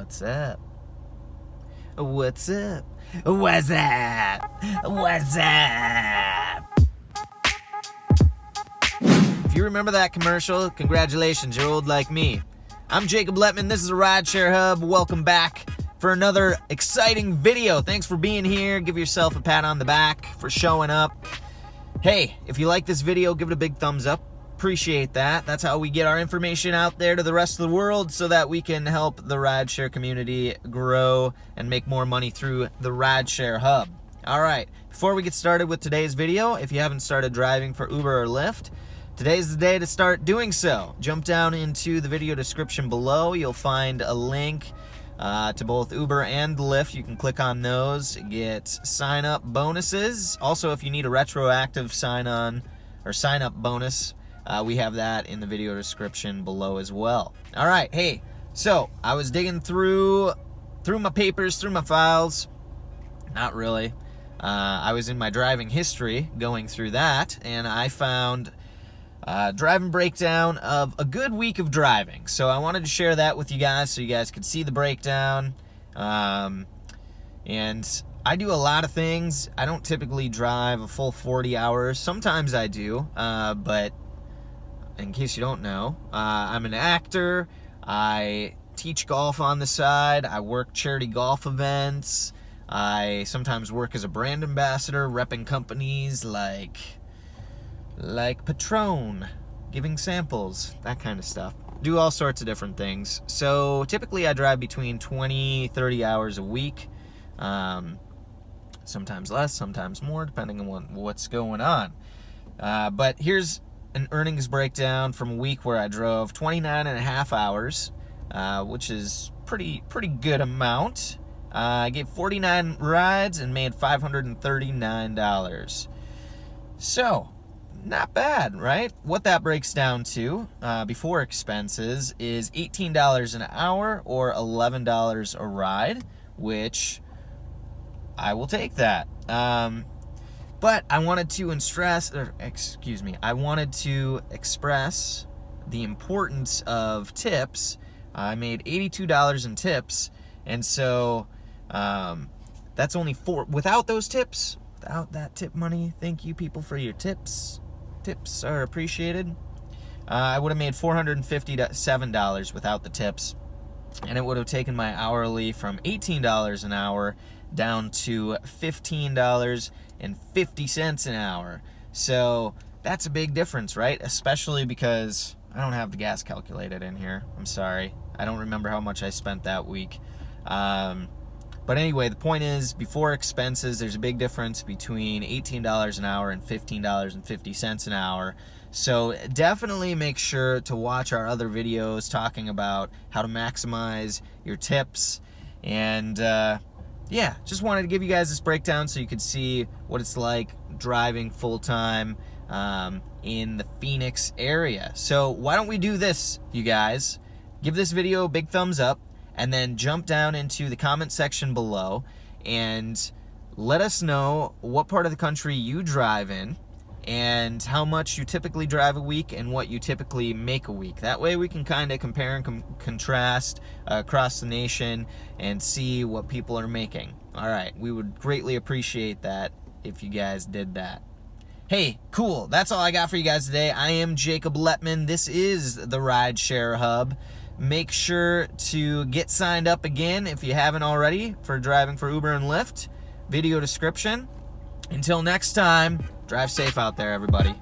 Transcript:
What's up? What's up? What's up? What's up? If you remember that commercial, congratulations, you're old like me. I'm Jacob Letman, this is a Rideshare Hub. Welcome back for another exciting video. Thanks for being here. Give yourself a pat on the back for showing up. Hey, if you like this video, give it a big thumbs up. Appreciate that. That's how we get our information out there to the rest of the world so that we can help the rideshare community grow and make more money through the Rideshare Hub. All right, before we get started with today's video, if you haven't started driving for Uber or Lyft, today's the day to start doing so. Jump down into the video description below. You'll find a link to both Uber and Lyft. You can click on those, get sign-up bonuses. Also, if you need a retroactive sign-on or sign-up bonus, we have that in the video description below as well. All right, hey, so I was digging through my papers, through my files. Not really. I was in my driving history going through that, and I found driving breakdown of a good week of driving. So I wanted to share that with you guys so you guys could see the breakdown. And I do a lot of things. I don't typically drive a full 40 hours. Sometimes I do, but in case you don't know, I'm an actor. I teach golf on the side. I work charity golf events. I sometimes work as a brand ambassador, repping companies like Patron, giving samples, that kind of stuff. Do all sorts of different things. So typically I drive between 20-30 hours a week. Sometimes less, sometimes more, depending on what's going on. But here's an earnings breakdown from a week where I drove 29 and a half hours, which is pretty good amount. I gave 49 rides and made $539. So, not bad, right? What that breaks down to, before expenses, is $18 an hour or $11 a ride, which I will take that. But I wanted to express the importance of tips. I made $82 in tips, and so that's only without those tips, without that tip money. Thank you, people, for your tips. Tips are appreciated. I would have made $457 without the tips, and it would have taken my hourly from $18 an hour down to $15.50 an hour. So that's a big difference, right? Especially because I don't have the gas calculated in here. I'm sorry. I don't remember how much I spent that week. But anyway, the point is, before expenses, there's a big difference between $18 an hour and $15.50 an hour. So definitely make sure to watch our other videos talking about how to maximize your tips. And yeah, just wanted to give you guys this breakdown so you could see what it's like driving full-time in the Phoenix area. So why don't we do this, you guys? Give this video a big thumbs up, and then jump down into the comment section below and let us know what part of the country you drive in and how much you typically drive a week and what you typically make a week. That way we can kind of compare and contrast across the nation and see what people are making. All right, we would greatly appreciate that if you guys did that. Hey, cool. That's all I got for you guys today. I am Jacob Letman. This is the Rideshare Hub. Make sure to get signed up again if you haven't already for driving for Uber and Lyft. Video description. Until next time, drive safe out there, everybody.